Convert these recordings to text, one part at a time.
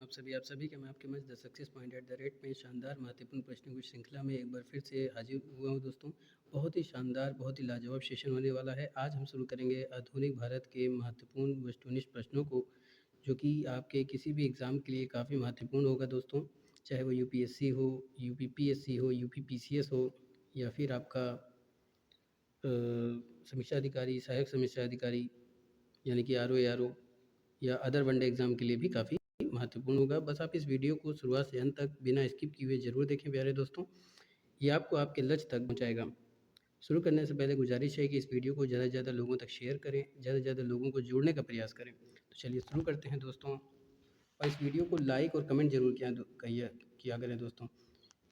आप सभी के मैं आपके मंच the success point at the rate में शानदार महत्वपूर्ण प्रश्नों की श्रृंखला में एक बार फिर से हाजिर हुआ हूँ दोस्तों। बहुत ही शानदार, बहुत ही लाजवाब सेशन होने वाला है। आज हम शुरू करेंगे आधुनिक भारत के महत्वपूर्ण वस्तुनिष्ठ प्रश्नों को, जो कि आपके किसी भी एग्ज़ाम के लिए काफ़ी महत्वपूर्ण होगा दोस्तों। चाहे वो यूपीएससी हो, यूपीपीएससी हो, यूपीपीसीएस हो, या फिर आपका समीक्षा अधिकारी, सहायक समीक्षा अधिकारी यानी कि आरओ या अदर वनडे एग्ज़ाम के लिए भी काफ़ी महत्वपूर्ण होगा। बस आप इस वीडियो को शुरुआत से अंत तक बिना स्किप किए हुए ज़रूर देखें प्यारे दोस्तों। ये आपको आपके लक्ष्य तक पहुँचाएगा। शुरू करने से पहले गुजारिश है कि इस वीडियो को ज़्यादा से ज़्यादा लोगों तक शेयर करें, ज़्यादा से ज़्यादा लोगों को जोड़ने का प्रयास करें। तो चलिए शुरू करते हैं दोस्तों। और इस वीडियो को लाइक और कमेंट ज़रूर किया करें दोस्तों,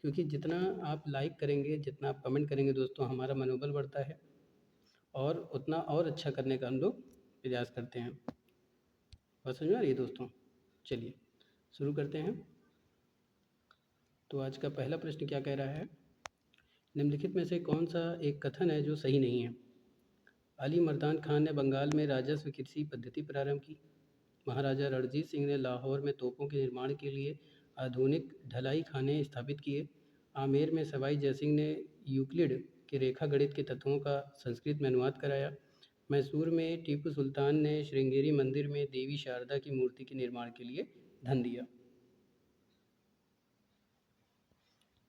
क्योंकि जितना आप लाइक करेंगे, जितना आप कमेंट करेंगे दोस्तों, हमारा मनोबल बढ़ता है और उतना और अच्छा करने का हम लोग प्रयास करते हैं। बात समझ में आ रही है दोस्तों? चलिए शुरू करते हैं। तो आज का पहला प्रश्न क्या कह रहा है? निम्नलिखित में से कौन सा एक कथन है जो सही नहीं है? अली मर्दान खान ने बंगाल में राजस्व कृषि पद्धति प्रारंभ की। महाराजा रणजीत सिंह ने लाहौर में तोपों के निर्माण के लिए आधुनिक ढलाई खाने स्थापित किए। आमेर में सवाई जयसिंह ने यूक्लिड के रेखा गणित के तत्वों का संस्कृत में अनुवाद कराया। मैसूर में टीपू सुल्तान ने श्रृंगेरी मंदिर में देवी शारदा की मूर्ति के निर्माण के लिए धन दिया।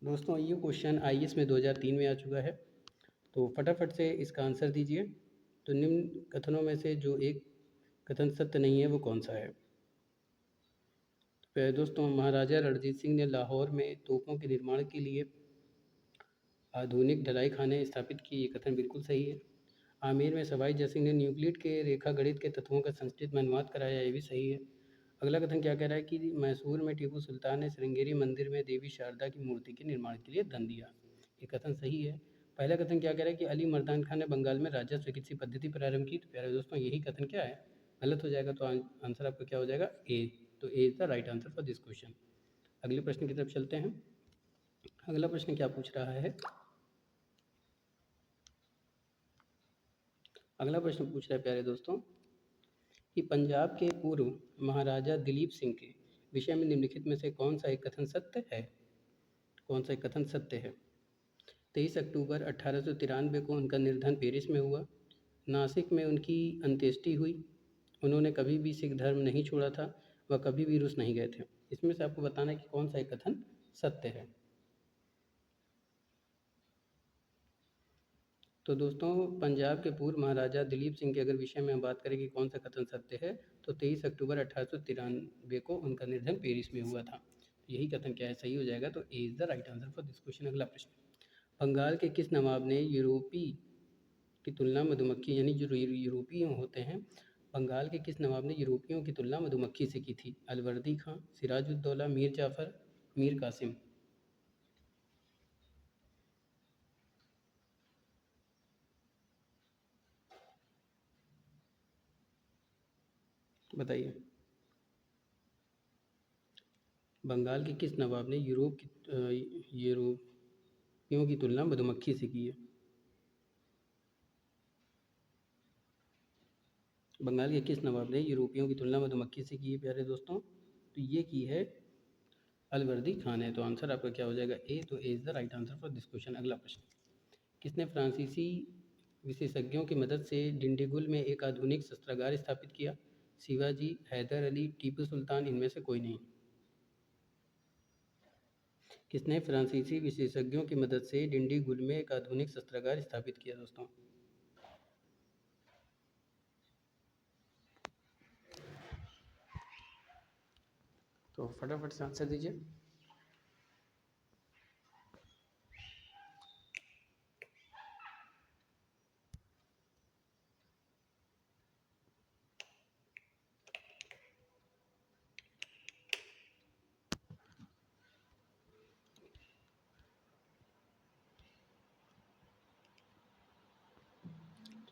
दोस्तों ये क्वेश्चन आईएएस में 2003 में आ चुका है, तो फटाफट से इसका आंसर दीजिए। तो निम्न कथनों में से जो एक कथन सत्य नहीं है वो कौन सा है? तो दोस्तों महाराजा रणजीत सिंह ने लाहौर में तोपों के निर्माण के लिए आधुनिक ढलाई खाने स्थापित किए, ये कथन बिल्कुल सही है। आमेर में सवाई जयसिंह ने न्यूक्लिड के रेखा गणित के तत्वों का संस्कृत में अनुवाद कराया, ये भी सही है। अगला कथन क्या कह रहा है कि मैसूर में टीपू सुल्तान ने श्रृंगेरी मंदिर में देवी शारदा की मूर्ति के निर्माण के लिए धन दिया, ये कथन सही है। पहला कथन क्या कह रहा है कि अली मर्दान खान ने बंगाल में राजस्व कृषि पद्धति प्रारंभ की। तो प्यारे दोस्तों यही कथन क्या है? गलत हो जाएगा, तो आंसर आपका क्या हो जाएगा? ए। तो A is the right answer for this question. अगले प्रश्न की तरफ चलते हैं। अगला प्रश्न क्या पूछ रहा है? अगला प्रश्न पूछ रहा है प्यारे दोस्तों कि पंजाब के पूर्व महाराजा दिलीप सिंह के विषय में निम्नलिखित में से कौन सा एक कथन सत्य है? कौन सा एक कथन सत्य है? 23 अक्टूबर 1893 को उनका निर्धन पेरिस में हुआ। नासिक में उनकी अंत्येष्टि हुई। उन्होंने कभी भी सिख धर्म नहीं छोड़ा था। वह कभी भी रूस नहीं गए थे। इसमें से आपको बताना है कि कौन सा एक कथन सत्य है। तो दोस्तों पंजाब के पूर्व महाराजा दिलीप सिंह के अगर विषय में हम बात करें कि कौन सा कथन सत्य है, तो 23 अक्टूबर 1893 को उनका निर्धन पेरिस में हुआ था। यही कथन क्या है? सही हो जाएगा। तो A is the right answer for this question. अगला प्रश्न, बंगाल के किस नवाब ने यूरोपी की तुलना मधुमक्खी, यानी जो यूरोपीय होते हैं, बंगाल के किस नवाब ने यूरोपियों की तुलना मधुमक्खी से की थी? अलवर्दी खां, सिराजुद्दौला, मीर जाफ़र, मीर कासिम। बताइए, बंगाल के किस नवाब ने यूरोपियों की तुलना मधुमक्खी से की है? बंगाल के किस नवाब ने यूरोपियों की तुलना मधुमक्खी से की है प्यारे दोस्तों? तो ये की है अलवर्दी खान है। तो आंसर आपका क्या हो जाएगा? ए। तो A is the right answer for this question. अगला प्रश्न, किसने फ्रांसीसी विशेषज्ञों की मदद से डिंडीगुल में एक आधुनिक शस्त्रागार स्थापित किया? शिवाजी, हैदर अली, टीपू सुल्तान, इनमें से कोई नहीं। किसने फ्रांसीसी विशेषज्ञों की मदद से डिंडीगुल में एक आधुनिक शस्त्रागार स्थापित किया दोस्तों? तो फटाफट से आंसर दीजिए।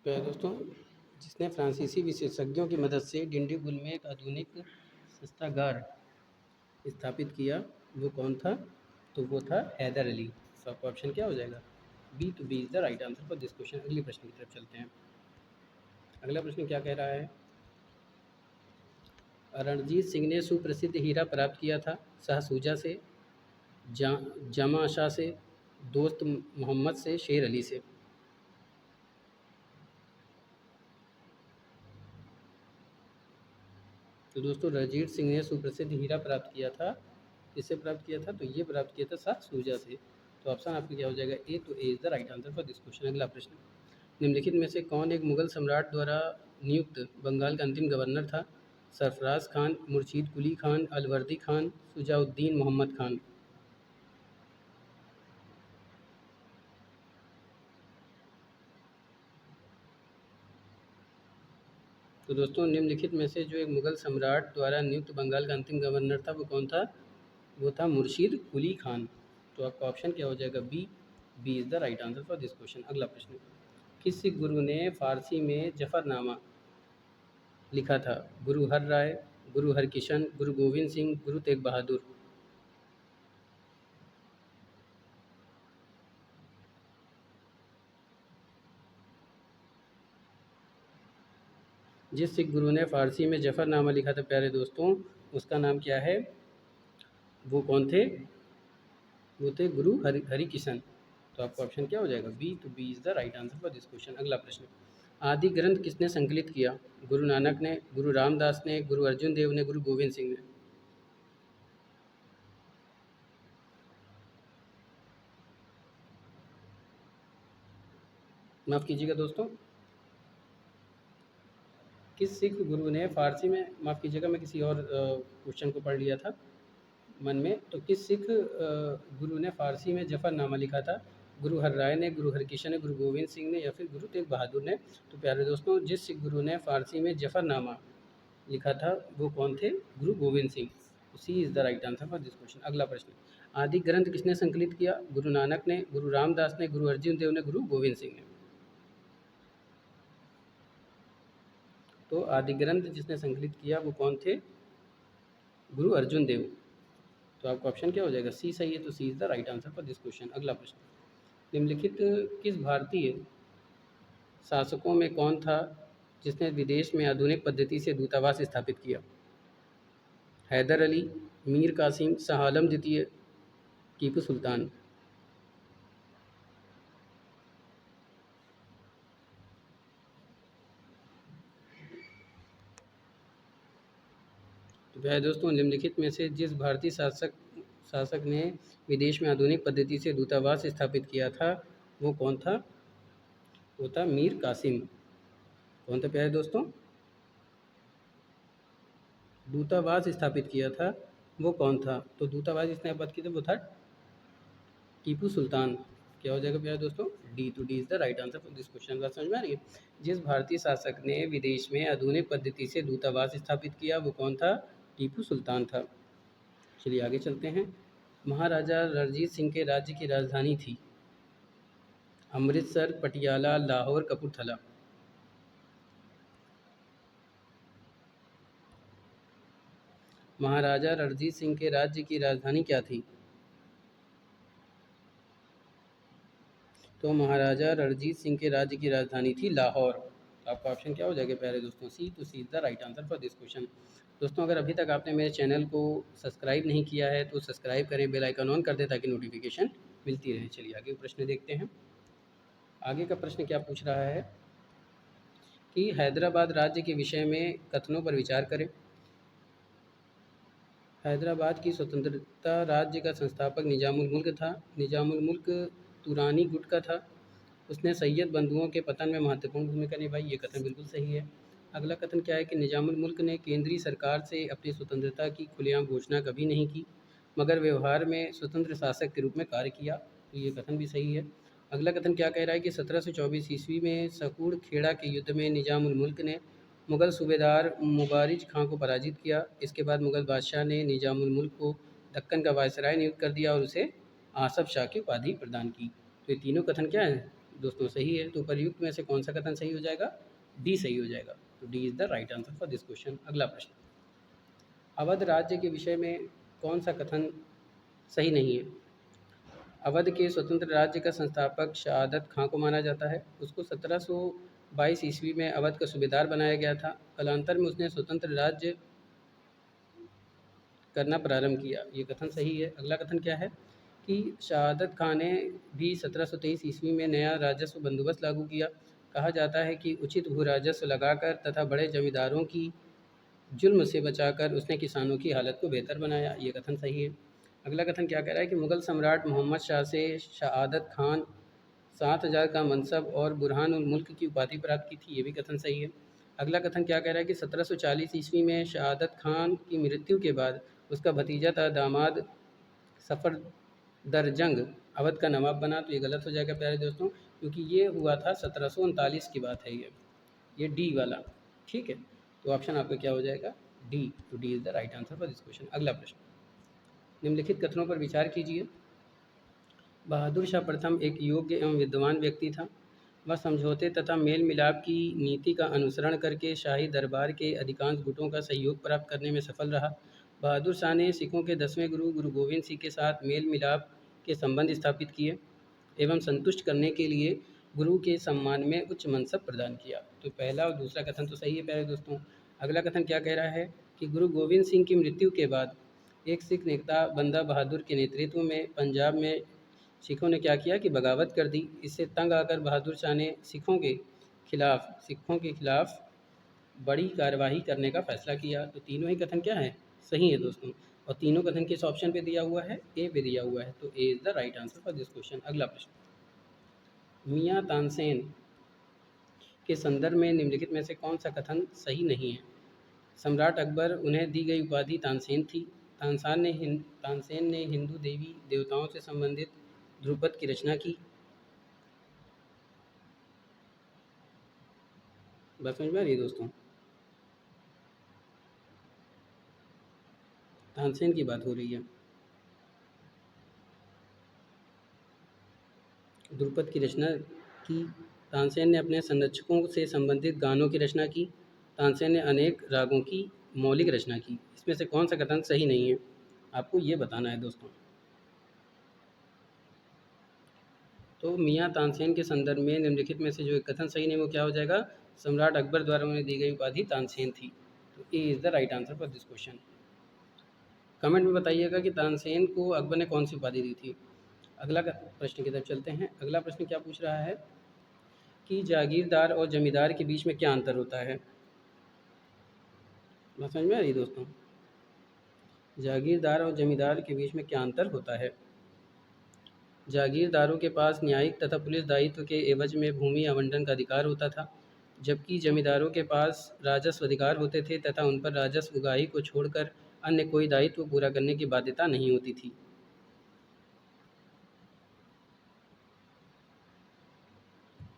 तो दोस्तों जिसने फ्रांसीसी विशेषज्ञों की मदद से डिंडीगुल में एक आधुनिक शस्त्रागार स्थापित किया, वो कौन था? तो वो था हैदर अली। तो आपका ऑप्शन क्या हो जाएगा? B. To B is the right answer for this question. अगले प्रश्न की तरफ चलते हैं। अगला प्रश्न क्या कह रहा है? रणजीत सिंह ने सुप्रसिद्ध हीरा प्राप्त किया था शाहसूजा से, जमा शाह से, दोस्त मोहम्मद से, शेर अली से। तो दोस्तों रणजीत सिंह ने सुप्रसिद्ध हीरा प्राप्त किया था, किससे प्राप्त किया था? तो ये प्राप्त किया था शाहसूजा से। तो ऑप्शन आपका क्या हो जाएगा? ए। तो A is the right answer for this question. अगला प्रश्न, निम्नलिखित में से कौन एक मुगल सम्राट द्वारा नियुक्त बंगाल का अंतिम गवर्नर था? सरफराज खान, मुर्शीद कुली खान, अलवर्दी खान, सुजाउद्दीन मोहम्मद खान। तो दोस्तों निम्नलिखित में से जो एक मुगल सम्राट द्वारा नियुक्त बंगाल का अंतिम गवर्नर था वो कौन था? वो था मुर्शीद कुली खान। तो आपका ऑप्शन क्या हो जाएगा? B. B is the right answer for this question. अगला प्रश्न, किस सिख गुरु ने फारसी में जफरनामा लिखा था? गुरु हर राय, गुरु हरकिशन, गुरु गोविंद सिंह, गुरु तेग बहादुर। जिस सिख गुरु ने फारसी में जफरनामा लिखा था प्यारे दोस्तों, उसका नाम क्या है? वो कौन थे? वो थे गुरु हरिकिशन। तो आपका ऑप्शन क्या हो जाएगा? बी। तो B is the right answer for this question. अगला प्रश्न, आदि ग्रंथ किसने संकलित किया? गुरु नानक ने, गुरु रामदास ने, गुरु अर्जुन देव ने, गुरु गोविंद सिंह ने। माफ़ कीजिएगा दोस्तों, किस सिख गुरु ने फारसी में, माफ़ कीजिएगा मैं किसी और क्वेश्चन को पढ़ लिया था मन में। तो किस सिख गुरु ने फारसी में जफरनामा लिखा था? गुरु हर राय ने, गुरु हरकिशन ने, गुरु गोविंद सिंह ने, या फिर गुरु तेग बहादुर ने। तो प्यारे दोस्तों जिस सिख गुरु ने फारसी में जफरनामा लिखा था वो कौन थे? Guru Gobind Singh. C is the right answer for this question. अगला प्रश्न, आदि ग्रंथ किसने संकलित किया? गुरु नानक ने, गुरु रामदास ने, गुरु अर्जुन देव ने, गुरु गोविंद सिंह ने। तो आदि ग्रंथ जिसने संकलित किया वो कौन थे? गुरु अर्जुन देव। तो आपका ऑप्शन क्या हो जाएगा? सी सही है। तो C is the right answer for this question. अगला प्रश्न, निम्नलिखित किस भारतीय शासकों में कौन था जिसने विदेश में आधुनिक पद्धति से दूतावास स्थापित किया? हैदर अली, मीर कासिम, शाह आलम द्वितीय, टीपू सुल्तान। तो प्यारे दोस्तों निम्नलिखित में से जिस भारतीय शासक ने विदेश में आधुनिक पद्धति से दूतावास स्थापित किया था वो कौन था? वो था मीर कासिम। कौन था प्यारे दोस्तों? दूतावास स्थापित किया था वो कौन था? तो दूतावास जिसने स्थापित किया था वो था टीपू सुल्तान। क्या हो जाएगा प्यारे दोस्तों? डी। तो D is the right answer for this question. बात समझ में आ रही है? जिस भारतीय शासक ने विदेश में आधुनिक पद्धति से दूतावास स्थापित किया वो कौन था? टीपू सुल्तान था। चलिए आगे चलते हैं। महाराजा रणजीत सिंह के राज्य की राजधानी थी? अमृतसर, पटियाला, लाहौर, कपूरथला। महाराजा रणजीत सिंह के राज्य की राजधानी क्या थी? तो महाराजा रणजीत सिंह के राज्य की राजधानी थी लाहौर। तो आपका ऑप्शन क्या हो जाएगा प्यारे दोस्तों? सी। तो C is the right answer for this question. दोस्तों अगर अभी तक आपने मेरे चैनल को सब्सक्राइब नहीं किया है तो सब्सक्राइब करें, बेल आइकन ऑन कर दें ताकि नोटिफिकेशन मिलती रहे। चलिए आगे प्रश्न देखते हैं। आगे का प्रश्न क्या पूछ रहा है कि हैदराबाद राज्य के विषय में कथनों पर विचार करें। हैदराबाद की स्वतंत्रता राज्य का संस्थापक निजामुल मुल्क था। निजामुल मुल्क तुरानी गुट का था। उसने सैयद बंधुओं के पतन में महत्वपूर्ण भूमिका निभाई। ये कथन बिल्कुल सही है। अगला कथन क्या है कि निजामुल मुल्क ने केंद्रीय सरकार से अपनी स्वतंत्रता की खुलेआम घोषणा कभी नहीं की मगर व्यवहार में स्वतंत्र शासक के रूप में कार्य किया। तो ये कथन भी सही है। अगला कथन क्या कह रहा है कि 1724 ईस्वी में सकूड़ खेड़ा के युद्ध में निजामुल मुल्क ने मुग़ल सूबेदार मुबारिज खां को पराजित किया। इसके बाद मुग़ल बादशाह ने निजामुल मुल्क को दक्कन का वायसराय नियुक्त कर दिया और उसे आसफ शाह की उपाधि प्रदान की। तो ये तीनों कथन क्या है दोस्तों? सही है। तो उपर्युक्त में से कौन सा कथन सही हो जाएगा? डी सही हो जाएगा। तो D is the right answer for this question. अगला प्रश्न, अवध राज्य के विषय में कौन सा कथन सही नहीं है? अवध के स्वतंत्र राज्य का संस्थापक शहादत खां को माना जाता है। उसको 1722 ईस्वी में अवध का सूबेदार बनाया गया था। कालांतर में उसने स्वतंत्र राज्य करना प्रारंभ किया। ये कथन सही है। अगला कथन क्या है कि शहादत खान ने भी 1723 ईस्वी में नया राजस्व बंदोबस्त लागू किया। कहा जाता है कि उचित भू राजस्व लगाकर तथा बड़े जमींदारों की जुल्म से बचाकर उसने किसानों की हालत को बेहतर बनाया। ये कथन सही है। अगला कथन क्या कह रहा है कि मुग़ल सम्राट मोहम्मद शाह से शहादत खान 7,000 का मनसब और बुरहान उल मुल्क की उपाधि प्राप्त की थी। ये भी कथन सही है। अगला कथन क्या कह रहा है कि 1740 ईस्वी में शहादत खान की मृत्यु के बाद उसका भतीजा था दामाद सफदरजंग अवध का नवाब बना। तो ये गलत हो जाएगा प्यारे दोस्तों, क्योंकि ये हुआ था 1739 की बात है। ये डी वाला, ठीक है। तो ऑप्शन आपका क्या हो जाएगा? डी। तो D is the right answer for this question. अगला प्रश्न, निम्नलिखित कथनों पर विचार कीजिए। बहादुर शाह प्रथम एक योग्य एवं विद्वान व्यक्ति था। वह समझौते तथा मेल मिलाप की नीति का अनुसरण करके शाही दरबार के अधिकांश गुटों का सहयोग प्राप्त करने में सफल रहा। बहादुर शाह ने सिखों के 10वें गुरु गुरु गोविंद सिंह के साथ मेल मिलाप के संबंध स्थापित किए एवं संतुष्ट करने के लिए गुरु के सम्मान में उच्च मनसब प्रदान किया। तो पहला और दूसरा कथन तो सही है प्यारे दोस्तों। अगला कथन क्या कह रहा है कि गुरु गोविंद सिंह की मृत्यु के बाद एक सिख नेता बंदा बहादुर के नेतृत्व में पंजाब में सिखों ने क्या किया कि बगावत कर दी। इससे तंग आकर बहादुर शाह ने सिखों के खिलाफ बड़ी कार्यवाही करने का फैसला किया। तो तीनों ही कथन क्या है? सही है दोस्तों। और तीनों कथन किस ऑप्शन पे दिया हुआ है? ए पे दिया हुआ है। तो A is the right answer for this question. अगला प्रश्न, मियाँ तानसेन के संदर्भ में निम्नलिखित में से कौन सा कथन सही नहीं है? सम्राट अकबर उन्हें दी गई उपाधि तानसेन थी। तानसेन ने हिंदू देवी देवताओं से संबंधित ध्रुपद की रचना की। बात समझ में आ रही है दोस्तों? तानसेन की बात हो रही है। ध्रुपद की रचना की। तानसेन ने अपने संरक्षकों से संबंधित गानों की रचना की। तानसेन ने अनेक रागों की मौलिक रचना की। इसमें से कौन सा कथन सही नहीं है? आपको ये बताना है दोस्तों। तो मियाँ तानसेन के संदर्भ में निम्नलिखित में से जो एक कथन सही नहीं वो क्या हो जाएगा? सम्राट अकबर द्वारा उन्हें दी गई उपाधि तानसेन थी। तो A is the right answer for this question. Comment में बताइएगा कि तानसेन को अकबर ने कौन सी उपाधि दी थी। अगला प्रश्न की तरफ चलते हैं। अगला प्रश्न क्या पूछ रहा है कि जागीरदार और जमींदार के बीच में क्या अंतर होता है? बात समझ में आ रही है दोस्तों? जागीरदार और जमींदार के बीच में क्या अंतर होता है? जागीरदारों के पास न्यायिक तथा पुलिस दायित्व के एवज में भूमि आवंटन का अधिकार होता था, जबकि जमींदारों के पास राजस्व अधिकार होते थे तथा उन पर राजस्व उगाही को छोड़कर अन्य कोई दायित्व पूरा करने की बाध्यता नहीं होती थी।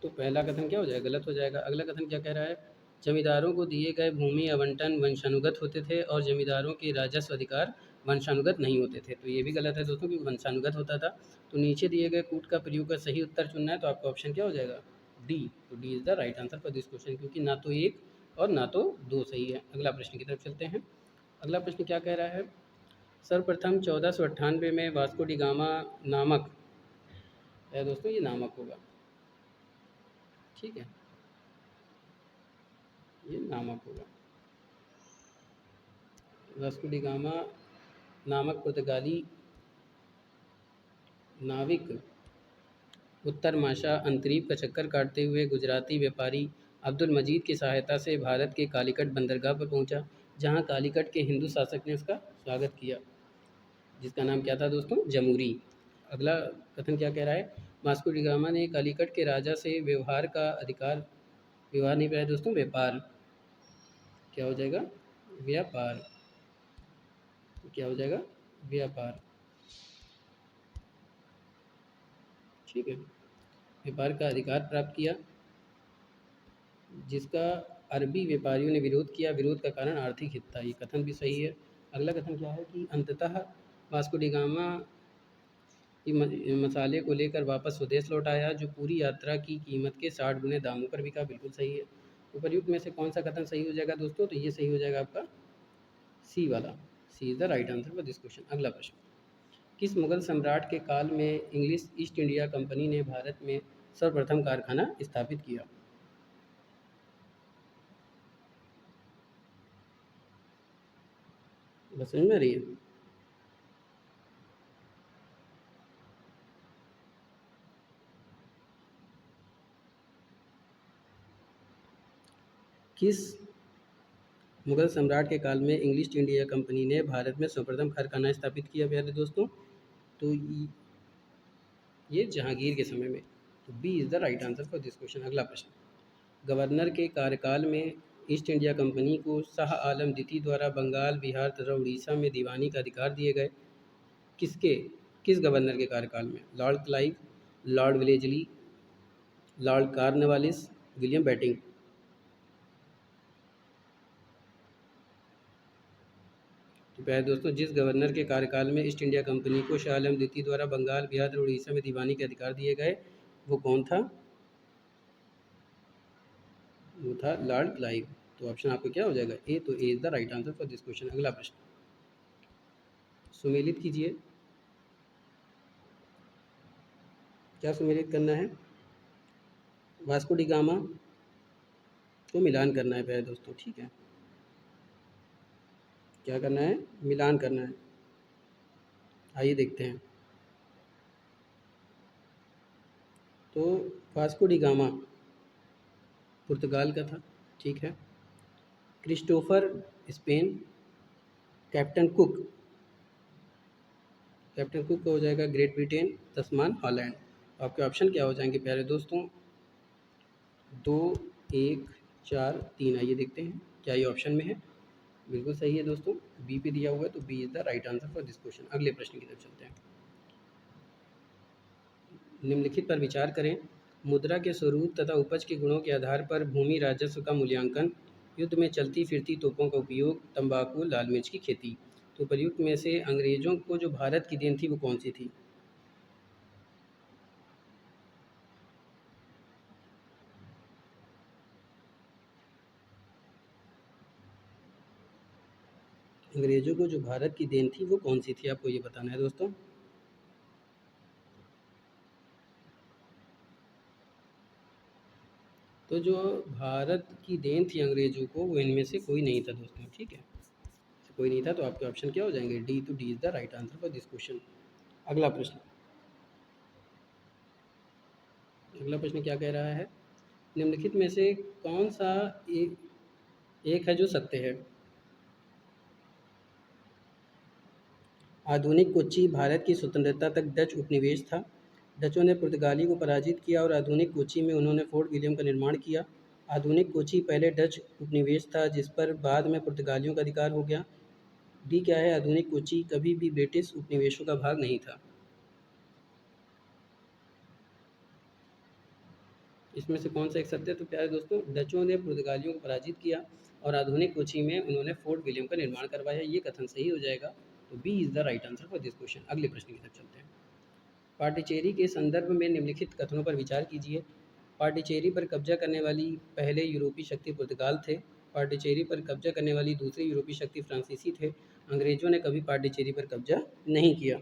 तो पहला कथन क्या हो जाएगा? गलत हो जाएगा। अगला कथन क्या कह रहा है? जमींदारों को दिए गए भूमि आवंटन वंशानुगत होते थे और जमींदारों के राजस्व अधिकार वंशानुगत नहीं होते थे। तो ये भी गलत है दोस्तों, कि वंशानुगत होता था। तो नीचे दिए गए कूट का प्रयोग का सही उत्तर चुनना है। तो आपका ऑप्शन क्या हो जाएगा? डी। तो D is the right answer for this question, क्योंकि ना तो एक और ना तो दो सही है। अगला प्रश्न की तरफ चलते हैं। अगला प्रश्न क्या कह रहा है? सर्वप्रथम 1498 में वास्को डी गामा नामक है दोस्तों, ये नामक होगा, ठीक है, ये नामक होगा। वास्को डी गामा नामक पुर्तगाली नाविक उत्तर माशा अंतरीप का चक्कर काटते हुए गुजराती व्यापारी अब्दुल मजीद की सहायता से भारत के कालीकट बंदरगाह पर पहुंचा, जहां कालीकट के हिंदू शासक ने उसका स्वागत किया, जिसका नाम क्या था दोस्तों? जमूरी। अगला कथन क्या कह रहा है? वास्को डी गामा ने कालीकट के राजा से व्यवहार नहीं पाया दोस्तों, व्यापार। क्या हो जाएगा? व्यापार। क्या हो जाएगा? व्यापार, ठीक है। व्यापार का अधिकार प्राप्त किया, जिसका अरबी व्यापारियों ने विरोध किया। विरोध का कारण आर्थिक हित था। ये कथन भी सही है। अगला कथन क्या है कि अंततः वास्को डी गामा मसाले को लेकर वापस स्वदेश लौट आया, जो पूरी यात्रा की कीमत के 60 गुने दामों पर बिका। बिल्कुल सही है। उपर्युक्त में से कौन सा कथन सही हो जाएगा दोस्तों? तो ये सही हो जाएगा आपका सी वाला। C is the right answer for this question. अगला प्रश्न, किस मुगल सम्राट के काल में इंग्लिश ईस्ट इंडिया कंपनी ने भारत में सर्वप्रथम कारखाना स्थापित किया? बस समझ में आ रही है? किस मुगल सम्राट के काल में इंग्लिश इंडिया कंपनी ने भारत में सर्वप्रथम कारखाना स्थापित किया प्यारे दोस्तों? तो ये जहांगीर के समय में। तो B is the right answer for this question. अगला प्रश्न, गवर्नर के कार्यकाल में ईस्ट इंडिया कंपनी को शाह आलम द्वितीय द्वारा बंगाल, बिहार तथा उड़ीसा में दीवानी का अधिकार दिए गए। किस गवर्नर के कार्यकाल में? Lord Clive, Lord Wellesley, Lord Cornwallis, William Bentinck. तो प्यारे दोस्तों, जिस गवर्नर के कार्यकाल में ईस्ट इंडिया कंपनी को शाह आलम द्वितीय द्वारा बंगाल, बिहार और उड़ीसा में दीवानी के अधिकार दिए गए, वो कौन था? वो था लॉर्ड क्लाइव। तो ऑप्शन आपको क्या हो जाएगा? ए। तो A is the right answer for this question. अगला प्रश्न सुमेलित कीजिए। क्या सुमेलित करना है? वास्को डी गामा को मिलान करना है प्यारे दोस्तों, ठीक है। क्या करना है? मिलान करना है। आइए देखते हैं। तो वास्को डी गामा पुर्तगाल का था, ठीक है। क्रिस्टोफर स्पेन, कैप्टन कुक का हो जाएगा ग्रेट ब्रिटेन, तस्मान हॉलैंड। आपके ऑप्शन क्या हो जाएंगे प्यारे दोस्तों? 2, 1, 4, 3। आइए देखते हैं क्या ये ऑप्शन में है। बिल्कुल सही है दोस्तों, बी पे दिया हुआ है, तो B is the right answer for this question. अगले प्रश्न की तरफ चलते हैं। निम्नलिखित पर विचार करें। मुद्रा के स्वरूप तथा उपज के गुणों के आधार पर भूमि राजस्व का मूल्यांकन, युद्ध में चलती फिरती तोपों का उपयोग, तंबाकू, लाल मिर्च की खेती। तो प्रयुक्त में से अंग्रेजों को जो भारत की देन थी वो कौन सी थी? अंग्रेजों को जो भारत की देन थी वो कौन सी थी, आपको ये बताना है दोस्तों। तो जो भारत की देन थी अंग्रेजों को, वो इनमें से कोई नहीं था दोस्तों, ठीक है। कोई नहीं था, तो आपके ऑप्शन क्या हो जाएंगे? डी। तो D is the right answer for this question. अगला प्रश्न क्या कह रहा है? निम्नलिखित में से कौन सा एक है जो सत्य है? आधुनिक कोच्चि भारत की स्वतंत्रता तक डच उपनिवेश था। डचों ने पुर्तगाली को पराजित किया और आधुनिक कोच्चि में उन्होंने फोर्ट विलियम का निर्माण किया। आधुनिक कोच्चि पहले डच उपनिवेश था जिस पर बाद में पुर्तगालियों का अधिकार हो गया। डी क्या है? आधुनिक कोच्चि कभी भी ब्रिटिश उपनिवेशों का भाग नहीं था। इसमें से कौन सा एक सत्य है? तो प्यारे दोस्तों, डचों ने पुर्तगालियों को पराजित किया और आधुनिक कोच्चि में उन्होंने फोर्ट विलियम का निर्माण करवाया। ये कथन सही हो जाएगा, तो B is the right answer for this question. अगले प्रश्न की तरफ चलते हैं। पांडिचेरी के संदर्भ में निम्नलिखित कथनों पर विचार कीजिए। पांडिचेरी पर कब्जा करने वाली पहले यूरोपीय शक्ति पुर्तगाल थे। पांडिचेरी पर कब्जा करने वाली दूसरी यूरोपीय शक्ति फ्रांसीसी थे। अंग्रेजों ने कभी पांडिचेरी पर कब्जा नहीं किया।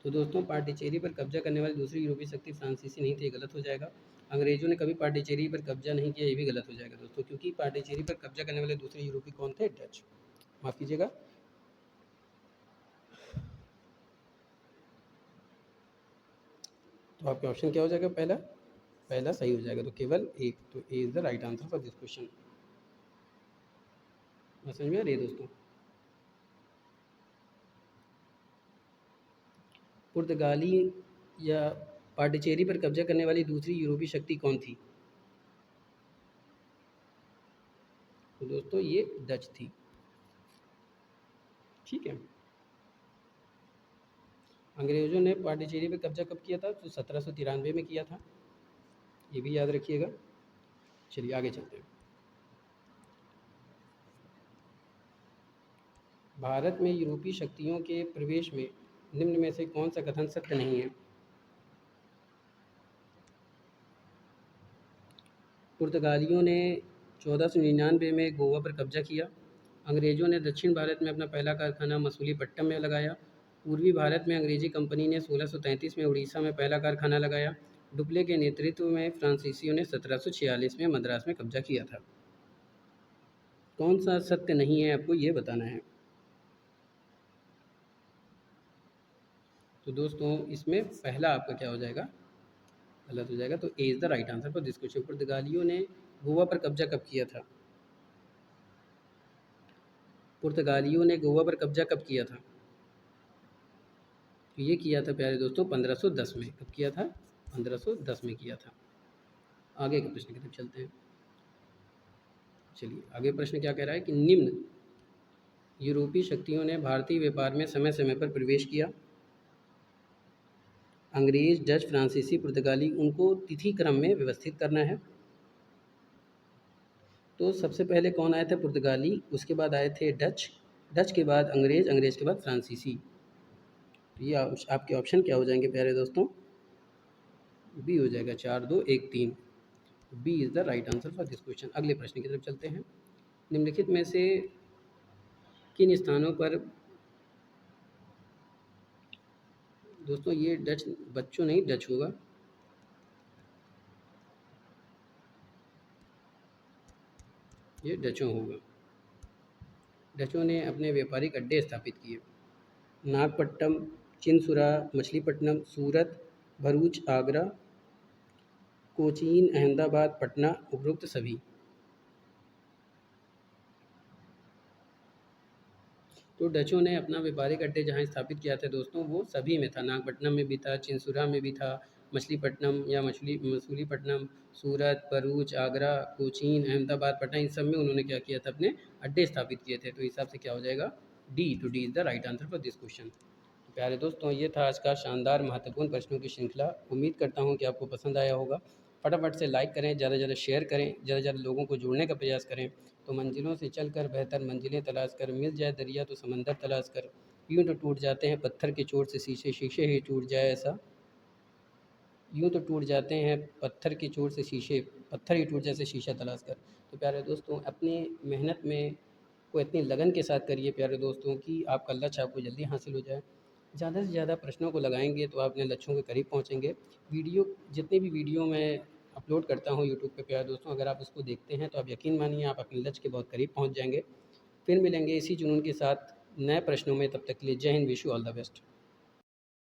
तो दोस्तों, पांडिचेरी पर कब्जा करने वाली दूसरी यूरोपीय शक्ति फ्रांसीसी नहीं थी, ये गलत हो जाएगा। अंग्रेजों ने कभी पांडिचेरी पर कब्जा नहीं किया, ये भी गलत हो जाएगा दोस्तों, क्योंकि पांडिचेरी पर कब्जा करने वाले दूसरे यूरोपीय कौन थे? डच। माफ़ कीजिएगा। तो आपका ऑप्शन क्या हो जाएगा? पहला सही हो जाएगा, तो केवल एक। तो A is the right answer for this question. समझ में आ रही है दोस्तों? पुर्तगाली या पांडिचेरी पर कब्जा करने वाली दूसरी यूरोपीय शक्ति कौन थी? तो दोस्तों, ये डच थी, ठीक है। अंग्रेजों ने पांडिचेरी पर कब्जा कब किया था? तो 1793 में किया था, ये भी याद रखिएगा। चलिए आगे चलते हैं। भारत में यूरोपीय शक्तियों के प्रवेश में निम्न में से कौन सा कथन सत्य नहीं है? पुर्तगालियों ने 1499 में गोवा पर कब्जा किया। अंग्रेजों ने दक्षिण भारत में अपना पहला कारखाना मसूलीपट्टम में लगाया। पूर्वी भारत में अंग्रेजी कंपनी ने 1633 में उड़ीसा में पहला कारखाना लगाया। डुप्ले के नेतृत्व में फ्रांसीसियों ने 1746 में मद्रास में कब्जा किया था। कौन सा सत्य नहीं है, आपको ये बताना है। तो दोस्तों, इसमें पहला आपका क्या हो जाएगा? गलत हो जाएगा। तो A is the right answer for this question. पुर्तगालियों ने गोवा पर कब्जा कब किया था? पुर्तगालियों ने गोवा पर कब्जा कब किया था? तो ये किया था प्यारे दोस्तों 1510 में। कब किया था? 1510 में किया था। आगे के प्रश्न की तरफ चलते हैं। चलिए आगे प्रश्न क्या कह रहा है कि निम्न यूरोपीय शक्तियों ने भारतीय व्यापार में समय समय पर प्रवेश किया। अंग्रेज, डच, फ्रांसीसी, पुर्तगाली, उनको तिथि क्रम में व्यवस्थित करना है। तो सबसे पहले कौन आए थे? पुर्तगाली, उसके बाद आए थे डच, डच के बाद अंग्रेज, अंग्रेज के बाद फ्रांसीसी। तो ये आपके ऑप्शन क्या हो जाएंगे प्यारे दोस्तों? बी हो जाएगा 4, 2, 1, 3। B is the right answer for this question. अगले प्रश्न की तरफ चलते हैं। निम्नलिखित में से किन स्थानों पर दोस्तों, ये डच बच्चों नहीं, डच होगा। ये डचों होगा। डचों ने अपने व्यापारिक अड्डे स्थापित किए। नागपट्टनम, चिनसुरा, मछलीपट्टनम, सूरत, भरूच, आगरा, कोचीन, अहमदाबाद, पटना, उपरोक्त सभी। तो डचों ने अपना व्यापारिक अड्डे जहाँ स्थापित किया था दोस्तों, वो सभी में था। नागपट्टनम में भी था, चिनसुरा में भी था, मछलीपट्टनम या मसूलीपट्टनम, सूरत, भरूच, आगरा, कोचीन, अहमदाबाद, पटना, इन सब में उन्होंने क्या किया था? अपने अड्डे स्थापित किए थे। तो हिसाब से क्या हो जाएगा? डी। तो D is the right answer for this question. प्यारे दोस्तों, ये था आज का शानदार महत्वपूर्ण प्रश्नों की श्रृंखला। उम्मीद करता हूँ कि आपको पसंद आया होगा। फटाफट से लाइक करें, ज़्यादा से ज़्यादा शेयर करें, ज़्यादा से ज़्यादा लोगों को जोड़ने का प्रयास करें। तो मंजिलों से चलकर बेहतर मंजिलें तलाश कर, मिल जाए दरिया तो समंदर तलाश कर, यूँ तो टूट जाते हैं पत्थर की चोट से शीशे, शीशे ही टूट जाए ऐसा, यूँ तो टूट जाते हैं पत्थर की चोट से शीशे, पत्थर ही टूट जैसे शीशा तलाश कर। तो प्यारे दोस्तों, अपनी मेहनत में को इतनी लगन के साथ करिए प्यारे दोस्तों कि आपका लक्ष्य आपको जल्दी हासिल हो जाए। ज़्यादा से ज़्यादा प्रश्नों को लगाएंगे तो आप अपने लक्ष्यों के करीब पहुँचेंगे। वीडियो, जितनी भी वीडियो मैं अपलोड करता हूँ यूट्यूब पे प्यारे दोस्तों, अगर आप उसको देखते हैं तो आप यकीन मानिए आप अपने लक्ष्य के बहुत करीब पहुँच जाएंगे। फिर मिलेंगे इसी जुनून के साथ नए प्रश्नों में। तब तक के लिए जय Hind, wish you all the best.